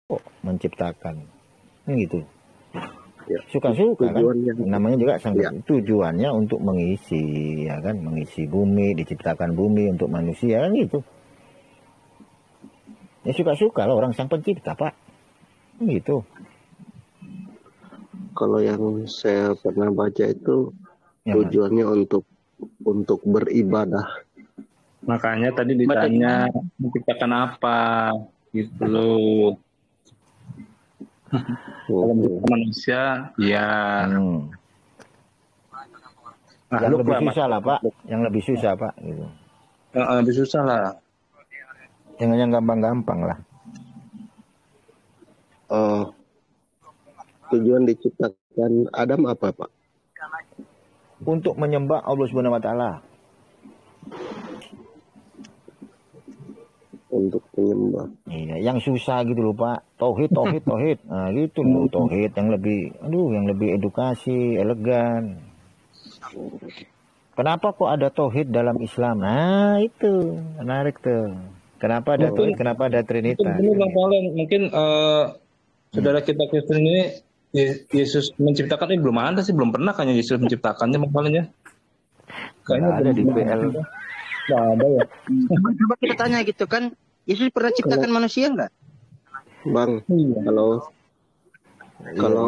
kok menciptakan, gitu. Ya. Suka-suka kan, Tujuannya, namanya juga ya. tujuannya untuk mengisi, ya kan, mengisi bumi, diciptakan bumi untuk manusia kan gitu. Ya suka-suka lah orang sang pencipta Pak, gitu. Kalau yang saya pernah baca itu Yang tujuannya untuk beribadah. Makanya tadi ditanya menciptakan apa gitu loh. Kalau menciptakan manusia, ya. Yang lebih susah lah Pak, yang lebih susah Pak, gitu. Lebih susah lah. Jangan yang gampang-gampang lah. Tujuan diciptakan Adam apa Pak? Untuk menyembah Allah Subhanahu Wa Taala. Untuk menyembah. Iya, yang susah gitu loh Pak. Tauhid. Nah, gitu loh, tauhid yang lebih edukasi, elegan. Kenapa kok ada tauhid dalam Islam? Nah, itu menarik tuh. Kenapa ada tauhid? Kenapa ada Trinitas? Mungkin saudara kita Kristen ini Yesus menciptakan ini belum ada sih, belum pernah kayaknya Yesus menciptakannya masalahnya. Kayaknya ada di PL. Nggak ada ya. Coba kita tanya gitu kan, Yesus pernah ciptakan manusia nggak? Bang, kalau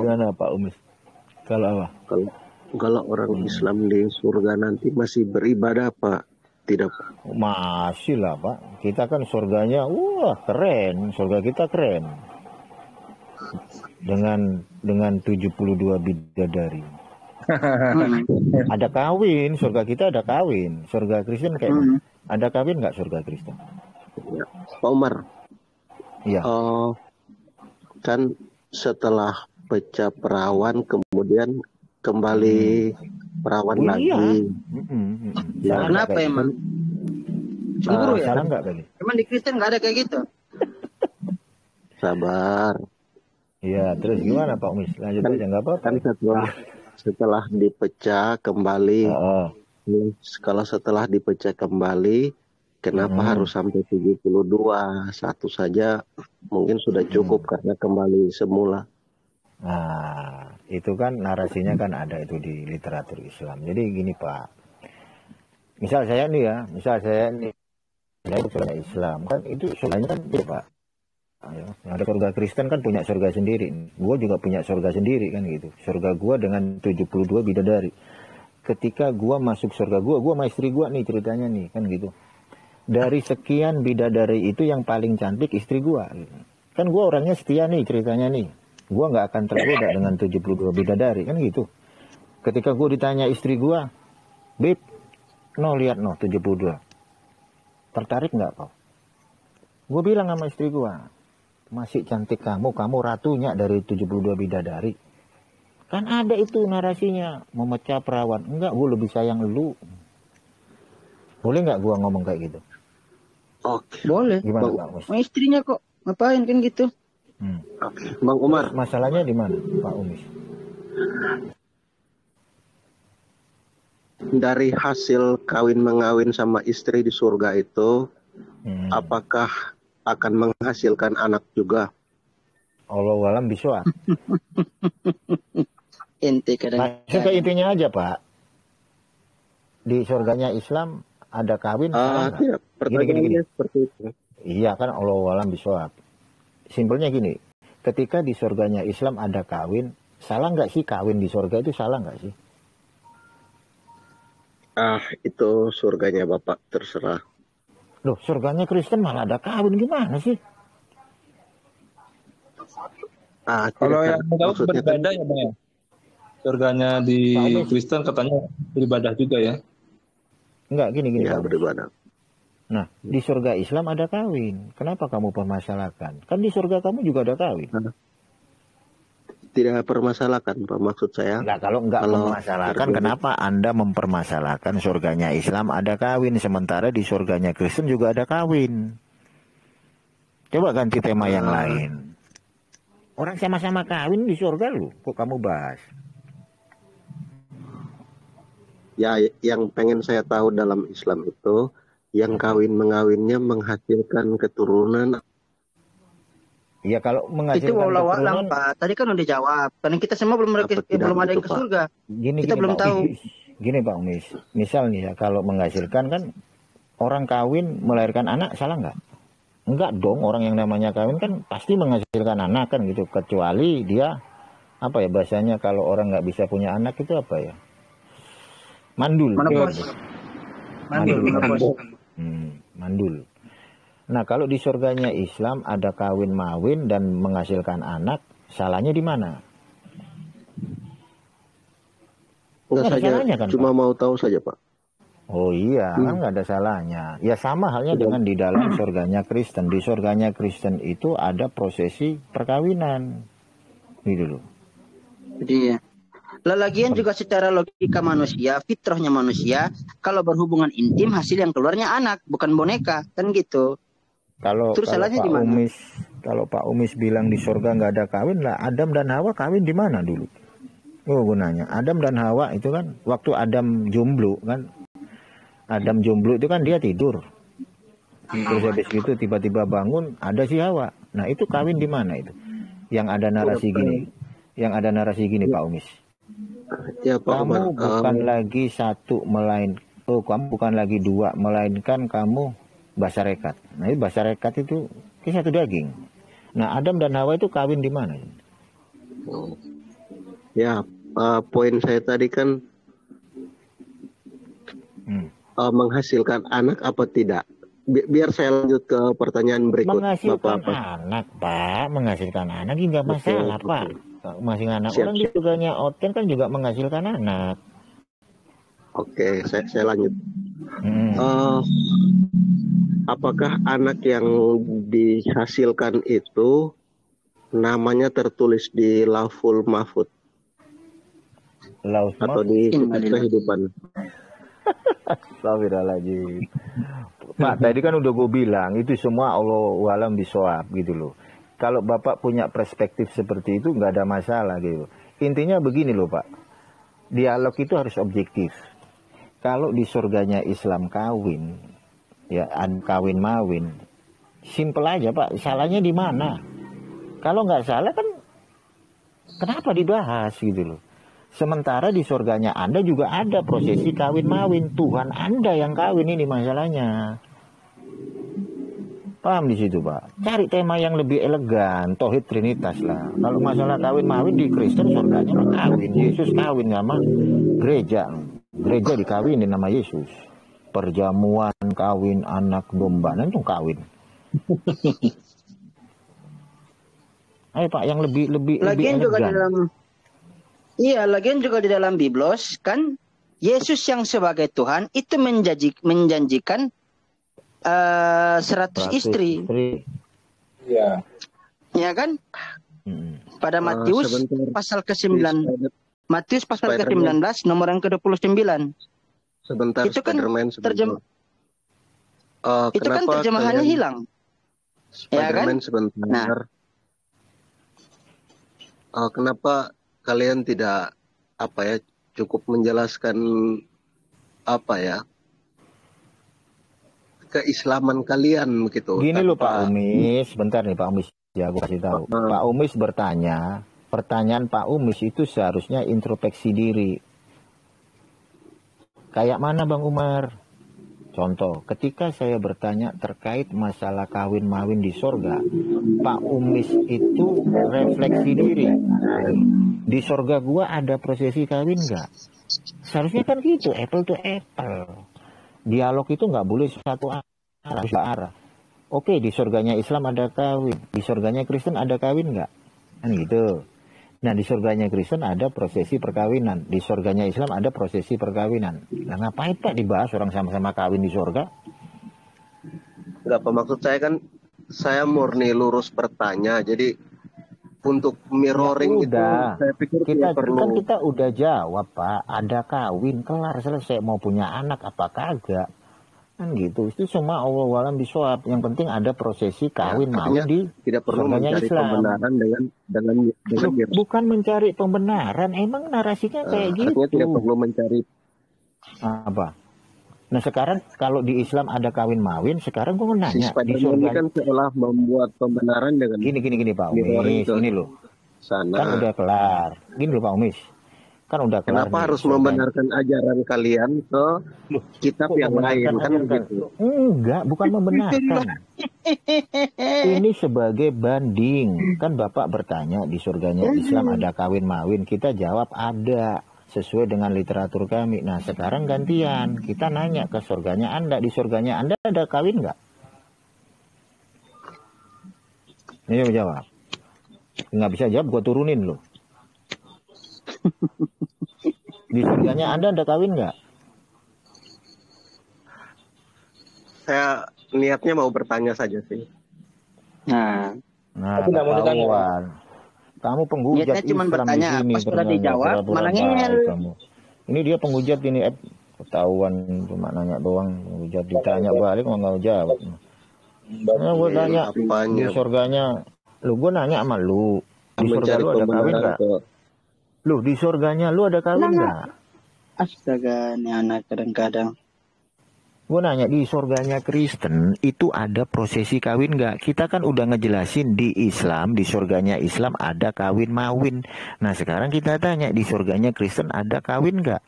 gimana Pak Umis? Kalau apa? Kalau orang Islam di surga nanti masih beribadah Pak? Tidak Pak? Masih lah Pak. Kita kan surganya, wah keren. Surga kita keren. Dengan 72 bidadari. Ada kawin, surga kita ada kawin. Surga Kristen kayak ada kawin nggak surga Kristen? Ya. Pak Umar. Iya. Kan setelah pecah perawan kemudian kembali perawan lagi. Nah, kenapa emang? Cemburu ya? Salah nggak tadi? Emang di Kristen nggak ada kayak gitu? Sabar. Iya, terus gimana Pak Umis? Lanjut aja nggak apa-apa. Kan setelah dipecah kembali. Kalau setelah dipecah kembali, kenapa harus sampai 72? Satu saja mungkin sudah cukup karena kembali semula. Nah, itu kan narasinya kan ada itu di literatur Islam. Jadi gini Pak, misal saya nih, saya surga Islam kan itu surganya kan dia Pak. Ada surga Kristen kan punya surga sendiri. Gue juga punya surga sendiri kan gitu. Surga gue dengan 72 bidadari. Ketika gue masuk surga gue sama istri gue nih ceritanya nih kan gitu. Dari sekian bidadari itu yang paling cantik istri gue. Kan gue orangnya setia nih ceritanya nih. Gue nggak akan tergoda dengan 72 bidadari kan gitu. Ketika gue ditanya istri gue, Beb, lihat 72. Tertarik nggak kau? Gue bilang sama istri gue, masih cantik kamu ratunya dari 72 bidadari. Kan ada itu narasinya, memecah perawan. Enggak, gue lebih sayang lu. Boleh nggak gue ngomong kayak gitu? Oke. Boleh. Gimana Pak Umis? Istrinya kok ngapain kan gitu? Bang Umar. Masalahnya di mana Pak Umis? Dari hasil kawin mengawin sama istri di surga itu, apakah akan menghasilkan anak juga? Allahualam bisawab. Ente kadang. Ke intinya aja Pak. Di surganya Islam ada kawin. Tidak. Pertanyaannya seperti itu. Iya kan Allahualam bisawab. Simpelnya gini, ketika di surganya Islam ada kawin, salah nggak sih kawin di surga itu salah nggak sih? Itu surganya Bapak terserah. Loh, surganya Kristen malah ada kawin gimana sih? Kalau yang tahu beribadah ya Bang ya? Surganya di Kristen katanya beribadah juga ya? Enggak, gini. Ya, beribadah. Nah, di surga Islam ada kawin. Kenapa kamu permasalahkan? Kan di surga kamu juga ada kawin. Tidak permasalahkan Pak, maksud saya. Nah, kalau enggak mempermasalahkan, kenapa Anda mempermasalahkan surganya Islam ada kawin, sementara di surganya Kristen juga ada kawin? Coba ganti tema yang lain. Orang sama-sama kawin di surga lu, kok kamu bahas? Ya, yang pengen saya tahu dalam Islam itu, yang kawin mengawinnya menghasilkan keturunan Ya kalau Itu menghasilkan wallahu alam, keturunan, Pak. Tadi kan udah dijawab. Karena kita semua belum Apa tidak belum ada yang begitu, ke Pak? surga. gini Kita gini belum Pak tahu. Umis. Gini Pak Umis. Misal nih ya, kalau menghasilkan kan orang kawin melahirkan anak salah nggak? Enggak dong, orang yang namanya kawin kan pasti menghasilkan anak kan gitu. Kecuali dia apa ya bahasanya kalau orang nggak bisa punya anak itu apa ya? Mandul. Menopause. Mandul, Mandul. menopause. Mandul. Nah kalau di surganya Islam ada kawin mawin dan menghasilkan anak, salahnya di mana? Enggak Nggak ada saja, salahnya kan, cuma Pak? mau tahu saja, Pak. Oh iya, kan nggak ada salahnya. Ya sama halnya dengan di dalam surganya Kristen. Di surganya Kristen itu ada prosesi perkawinan. Gitu loh. Iya. Lagian juga secara logika manusia, fitrahnya manusia, kalau berhubungan intim hasil yang keluarnya anak, bukan boneka, kan gitu. Kalau Terus kalau salahnya Pak di mana? Umis, kalau Pak Umis bilang di surga nggak ada kawin lah, Adam dan Hawa kawin di mana dulu? Oh gunanya, Adam dan Hawa itu kan waktu Adam jomblo kan, Adam jomblo itu kan dia tidur, terus habis itu tiba-tiba bangun ada si Hawa. Nah itu kawin di mana itu? Yang ada narasi gini, Pak Umis. Ya, Pak Umar. Kamu bukan lagi satu kamu bukan lagi dua, melainkan kamu basarekat. Nah, basarekat itu satu daging. Nah, Adam dan Hawa itu kawin di mana? Ya, poin saya tadi kan menghasilkan anak apa tidak. Biar saya lanjut ke pertanyaan berikut. Menghasilkan Bapak. anak, Pak. Menghasilkan anak nggak masalah, Pak. Menghasilkan anak. Siap, Orang di siap. surganya Oten kan juga menghasilkan anak. Oke, saya lanjut. Apakah anak yang dihasilkan itu namanya tertulis di Lauful Mahfud Laus atau di kitab kehidupan? Astagfirullahaladzim. Pak, tadi kan udah gue bilang itu semua Allah alam bisawab gitu loh. Kalau Bapak punya perspektif seperti itu nggak ada masalah gitu. Intinya begini loh Pak, dialog itu harus objektif. Kalau di surganya Islam kawin, ya kawin mawin, simple aja Pak. Salahnya di mana? Kalau nggak salah kan, kenapa dibahas gitu loh? Sementara di surganya Anda juga ada prosesi kawin mawin. Tuhan Anda yang kawin, ini masalahnya. Paham di situ Pak? Cari tema yang lebih elegan, tauhid trinitas lah. Kalau masalah kawin mawin di Kristen surganya kawin, Yesus kawin sama gereja. Gereja dikawinin nama Yesus. Perjamuan kawin anak domba, itu kawin. Ayo Pak, yang lebih Lagian elegan. juga di dalam lagian juga di dalam Biblos kan Yesus yang sebagai Tuhan itu menjanjikan 100 istri. Iya. Ya kan? Pada Matius pasal ke-9. Matius pasal ke-19 nomor yang ke-29. Sebentar, itu kan itu kan kenapa terjemahannya kalian, hilang. Spider-Man Ya kan? sebentar. Kenapa kalian tidak cukup menjelaskan keislaman kalian begitu? Gini loh Pak Umis, bentar nih Pak Umis, ya aku kasih tahu. Pak Umis bertanya, pertanyaan Pak Umis itu seharusnya introspeksi diri. Kayak mana Bang Umar? Contoh, ketika saya bertanya terkait masalah kawin mawin di surga, Pak Umis itu refleksi diri. Di surga gua ada prosesi kawin nggak? Seharusnya kan gitu, apple to apple. Dialog itu nggak boleh satu arah. Oke, di surganya Islam ada kawin, di surganya Kristen ada kawin nggak? Kan gitu. Nah, di surganya Kristen ada prosesi perkawinan, di surganya Islam ada prosesi perkawinan. Nah, ngapain Pak dibahas orang sama-sama kawin di surga? Enggak, Pak, maksud saya kan saya murni lurus bertanya. Jadi untuk mirroring Ya itu saya pikir kita udah jawab Pak, ada kawin, kelar selesai. Mau punya anak apa kagak? Kan gitu. Itu semua Allah alam bisawab. Yang penting ada prosesi kawin mawin di tidak perlu mencari Islam. pembenaran dengan Bukan mencari pembenaran, emang narasinya kayak gitu. Artinya tidak perlu mencari apa? Nah sekarang kalau di Islam ada kawin mawin, sekarang gue mau Si nanya di Spider-Man ini surga. kan seolah membuat pembenaran dengan Gini Pak mirroring Umis, ke ini loh. sana. Kan udah kelar. Gini loh Pak Umis. Kan udah kelar Kenapa nih harus surganya. membenarkan ajaran kalian ke kitab Kok yang lain membenarkan kan ajaran kan? begitu? Enggak, bukan membenarkan. Ini sebagai banding. Kan Bapak bertanya di surganya Islam ada kawin mawin. Kita jawab ada. Sesuai dengan literatur kami. Nah sekarang gantian. Kita nanya ke surganya Anda. Di surganya Anda ada kawin nggak? Ini jawab. Nggak bisa jawab, gue turunin loh. Di surganya Anda ada kawin nggak? Saya niatnya mau bertanya saja sih. Nah, Tapi nggak mau ditanya. ketahuan. Kamu penghujat niatnya cuma Islam bertanya, di sini. pas sudah ternyata dijawab, pura-pura malah baik ngeyel. kamu. Ini dia penghujat ini. Ketahuan cuma nanya doang. Penghujat ditanya balik nggak jawab. Nah, gue tanya di Apanya? surganya. Lu gue nanya sama lu. Di surga Mencari lu ada kawin pembenaran nggak? ke Lu di surganya lu ada kawin nggak? Astaga, ini anak kadang-kadang. Gue nanya di surganya Kristen itu ada prosesi kawin nggak? Kita kan udah ngejelasin di Islam, di surganya Islam ada kawin mawin. Nah sekarang kita tanya di surganya Kristen ada kawin nggak?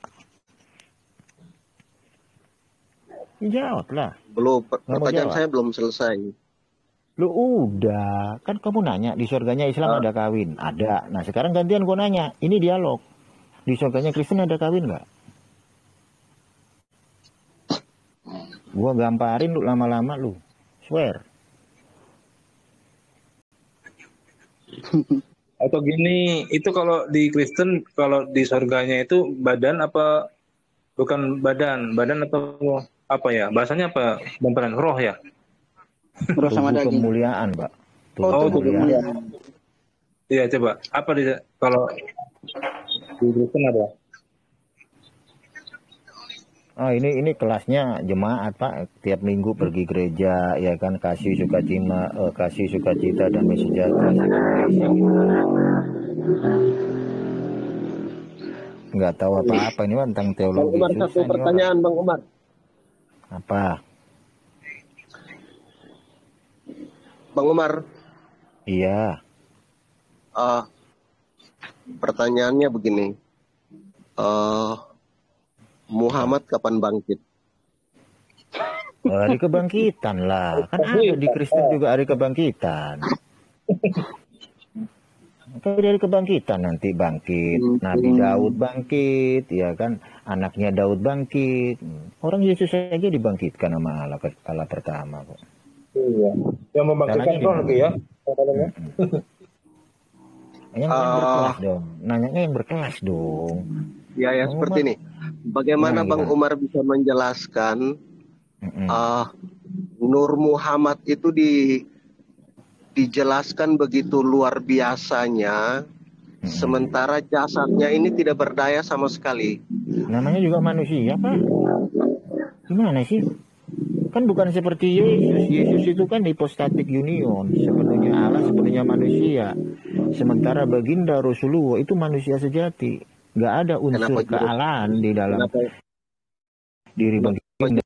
Jawab lah. belum Nggak mau pertanyaan jawab. saya belum selesai. Lu udah, kan kamu nanya di surganya Islam ada kawin? Ada. Nah sekarang gantian gue nanya, ini dialog. Di surganya Kristen ada kawin nggak? Gua gamparin lu lama-lama lu. Swear. Atau gini, itu kalau di Kristen, kalau di surganya itu badan apa bukan badan, badan atau apa ya? Bahasanya apa? Beneran roh ya? Roh sama Tubuh daging. kemuliaan, Pak. Oh, tubuh kemuliaan. Iya, coba. Apa di kalau di Kristen ada? Oh, ini kelasnya jemaat, Pak. Tiap minggu pergi gereja, ya kan, kasih sukacita damai sejahtera. Nggak tahu apa-apa ini Pak, tentang Bang teologi. Umar, Susah satu nih, Pak. pertanyaan Bang Umar. Apa? Bang Umar, Iya. pertanyaannya begini. Muhammad kapan bangkit? Hari kebangkitan lah. Kan ada di Kristen juga hari kebangkitan. Kan dari kebangkitan nanti bangkit. Nabi Daud bangkit, ya kan. Anaknya Daud bangkit. Orang Yesus saja dibangkitkan sama Allah pertama kok. Iya. Yang membangkitkan Caranya roh gimana? lebih ya. Yang berkelas dong. Nanyanya yang berkelas dong. Ya, Bang seperti Umar. ini. Bagaimana Gimana, Bang Umar bisa menjelaskan Nur Muhammad itu dijelaskan begitu luar biasanya, sementara jasadnya ini tidak berdaya sama sekali. Namanya juga manusia, Pak. Gimana sih? Kan bukan seperti Yesus. Yesus itu kan hipostatik union. Sepenuhnya Allah, sepenuhnya manusia. Sementara baginda Rasulullah itu manusia sejati. Nggak ada unsur Kenapa kealahan di dalam Kenapa diri baginda.